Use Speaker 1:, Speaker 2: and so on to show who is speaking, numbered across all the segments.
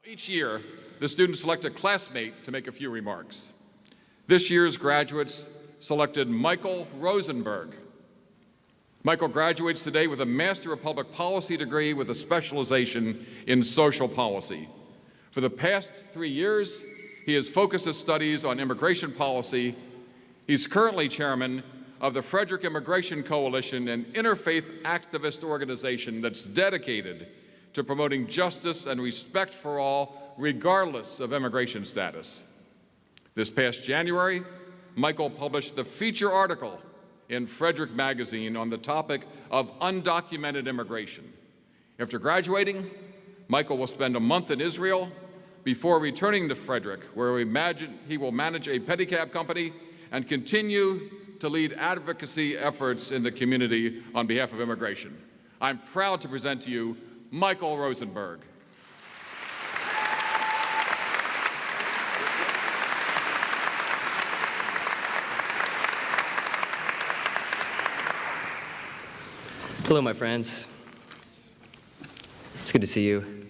Speaker 1: Each year, the students select a classmate to make a few remarks. This year's graduates selected Michael Rosenberg. Michael graduates today with a Master of Public Policy degree with a specialization in social policy. For the past 3 years, he has focused his studies on immigration policy. He's currently chairman of the Frederick Immigration Coalition, an interfaith activist organization that's dedicated to promoting justice and respect for all, regardless of immigration status. This past January, Michael published the feature article in Frederick magazine on the topic of undocumented immigration. After graduating, Michael will spend a month in Israel before returning to Frederick, where he will manage a pedicab company and continue to lead advocacy efforts in the community on behalf of immigration. I'm proud to present to you Michael Rosenberg.
Speaker 2: Hello, my friends. It's good to see you.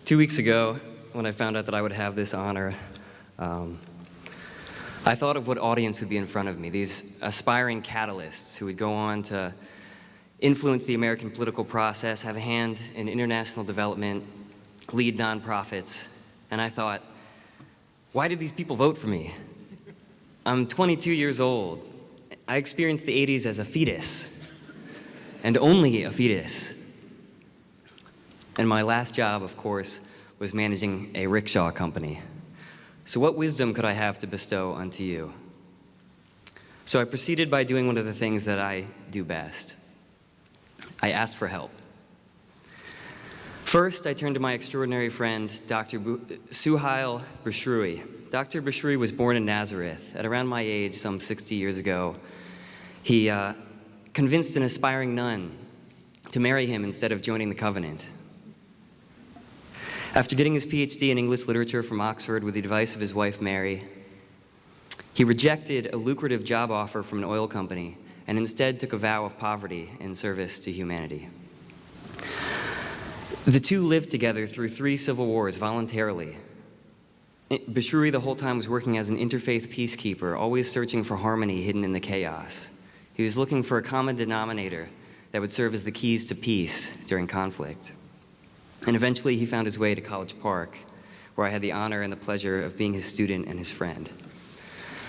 Speaker 2: 2 weeks ago, when I found out that I would have this honor, I thought of what audience would be in front of me, these aspiring catalysts who would go on to influence the American political process, have a hand in international development, lead nonprofits. And I thought, why did these people vote for me? I'm 22 years old. I experienced the 80s as a fetus, and only a fetus. And my last job, of course, was managing a rickshaw company. So what wisdom could I have to bestow unto you? So I proceeded by doing one of the things that I do best. I asked for help. First, I turned to my extraordinary friend, Dr. Suhail Bashrui. Dr. Bashrui was born in Nazareth. At around my age, some 60 years ago, he convinced an aspiring nun to marry him instead of joining the covenant. After getting his PhD in English literature from Oxford with the advice of his wife, Mary, he rejected a lucrative job offer from an oil company and instead took a vow of poverty in service to humanity. The two lived together through 3 civil wars voluntarily. Bashrui the whole time was working as an interfaith peacekeeper, always searching for harmony hidden in the chaos. He was looking for a common denominator that would serve as the keys to peace during conflict. And eventually he found his way to College Park, where I had the honor and the pleasure of being his student and his friend.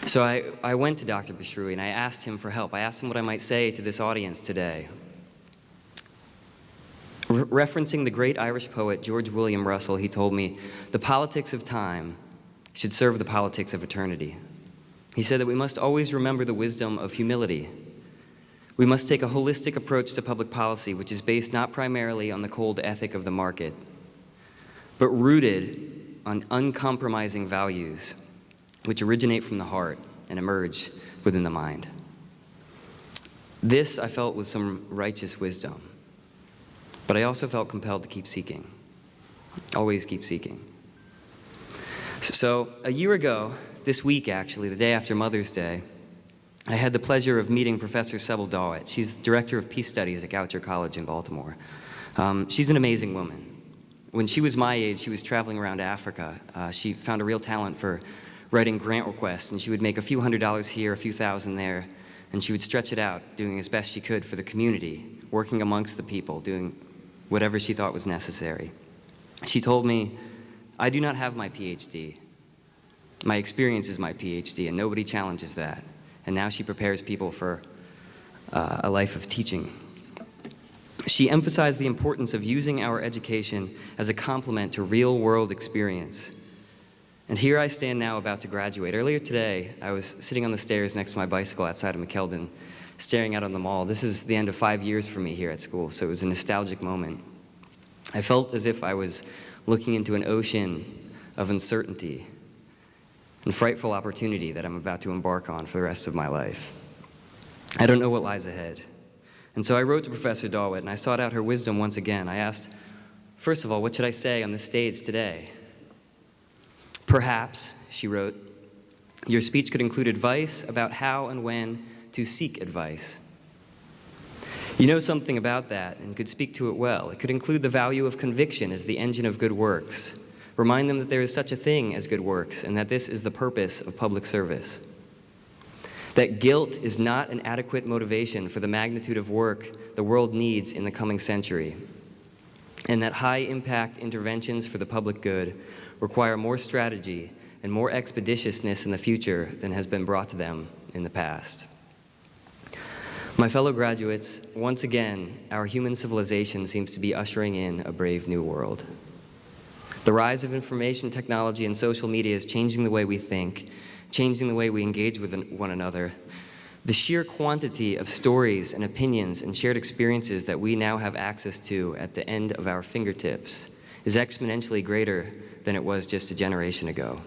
Speaker 2: So I went to Dr. Bashrui and I asked him for help. I asked him what I might say to this audience today. Referencing the great Irish poet George William Russell, he told me, "The politics of time should serve the politics of eternity." He said that we must always remember the wisdom of humility. We must take a holistic approach to public policy, which is based not primarily on the cold ethic of the market, but rooted on uncompromising values, which originate from the heart and emerge within the mind. This, I felt, was some righteous wisdom, but I also felt compelled to keep seeking, always keep seeking. So a year ago, this week actually, the day after Mother's Day, I had the pleasure of meeting Professor Sybil Dawit. She's Director of Peace Studies at Goucher College in Baltimore. She's an amazing woman. When she was my age, she was traveling around Africa. She found a real talent for writing grant requests, and she would make a few $100s here, a few thousand there, and she would stretch it out, doing as best she could for the community, working amongst the people, doing whatever she thought was necessary. She told me, "I do not have my PhD. My experience is my PhD, and nobody challenges that." And now she prepares people for a life of teaching. She emphasized the importance of using our education as a complement to real-world experience. And here I stand now about to graduate. Earlier today, I was sitting on the stairs next to my bicycle outside of McKeldin, staring out on the mall. This is the end of 5 years for me here at school, so it was a nostalgic moment. I felt as if I was looking into an ocean of uncertainty and frightful opportunity that I'm about to embark on for the rest of my life. I don't know what lies ahead. And so I wrote to Professor Dawit and I sought out her wisdom once again. I asked, first of all, what should I say on this stage today? "Perhaps," she wrote, "your speech could include advice about how and when to seek advice. You know something about that and could speak to it well. It could include the value of conviction as the engine of good works, Remind them that there is such a thing as good works and that this is the purpose of public service. That guilt is not an adequate motivation for the magnitude of work the world needs in the coming century, and that high-impact interventions for the public good require more strategy and more expeditiousness in the future than has been brought to them in the past. My fellow graduates, once again, our human civilization seems to be ushering in a brave new world. The rise of information technology and social media is changing the way we think, changing the way we engage with one another. The sheer quantity of stories and opinions and shared experiences that we now have access to at the end of our fingertips is exponentially greater than it was just a generation ago.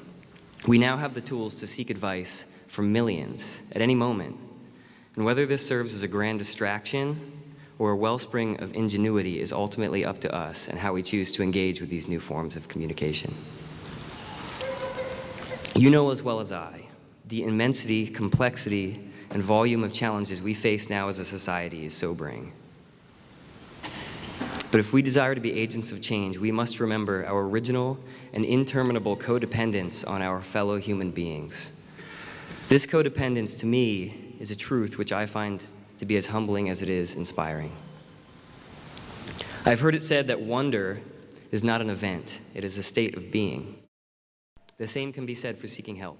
Speaker 2: We now have the tools to seek advice from millions at any moment, and whether this serves as a grand distraction or a wellspring of ingenuity is ultimately up to us and how we choose to engage with these new forms of communication. You know as well as I, the immensity, complexity, and volume of challenges we face now as a society is sobering. But if we desire to be agents of change, we must remember our original and interminable codependence on our fellow human beings. This codependence, to me, is a truth which I find to be as humbling as it is inspiring. I've heard it said that wonder is not an event, it is a state of being. The same can be said for seeking help.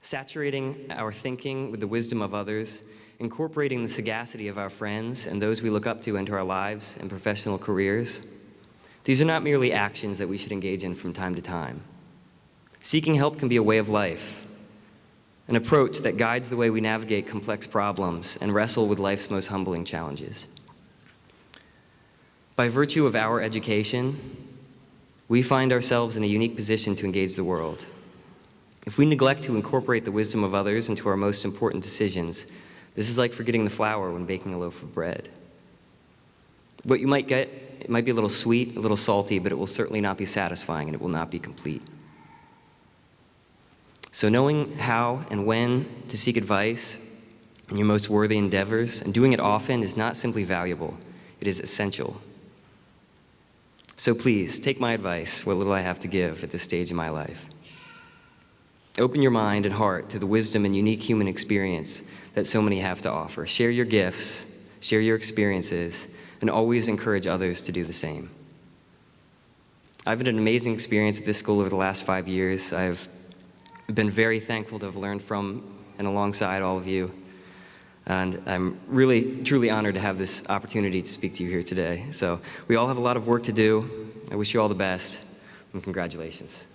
Speaker 2: Saturating our thinking with the wisdom of others, incorporating the sagacity of our friends and those we look up to into our lives and professional careers, these are not merely actions that we should engage in from time to time. Seeking help can be a way of life, an approach that guides the way we navigate complex problems and wrestle with life's most humbling challenges. By virtue of our education, we find ourselves in a unique position to engage the world. If we neglect to incorporate the wisdom of others into our most important decisions, this is like forgetting the flour when baking a loaf of bread. What you might get, it might be a little sweet, a little salty, but it will certainly not be satisfying and it will not be complete. So knowing how and when to seek advice in your most worthy endeavors and doing it often is not simply valuable, it is essential. So please, take my advice, what little I have to give at this stage in my life. Open your mind and heart to the wisdom and unique human experience that so many have to offer. Share your gifts, share your experiences, and always encourage others to do the same. I've had an amazing experience at this school over the last 5 years. I've been very thankful to have learned from and alongside all of you. And I'm really, truly honored to have this opportunity to speak to you here today. So we all have a lot of work to do. I wish you all the best, and congratulations.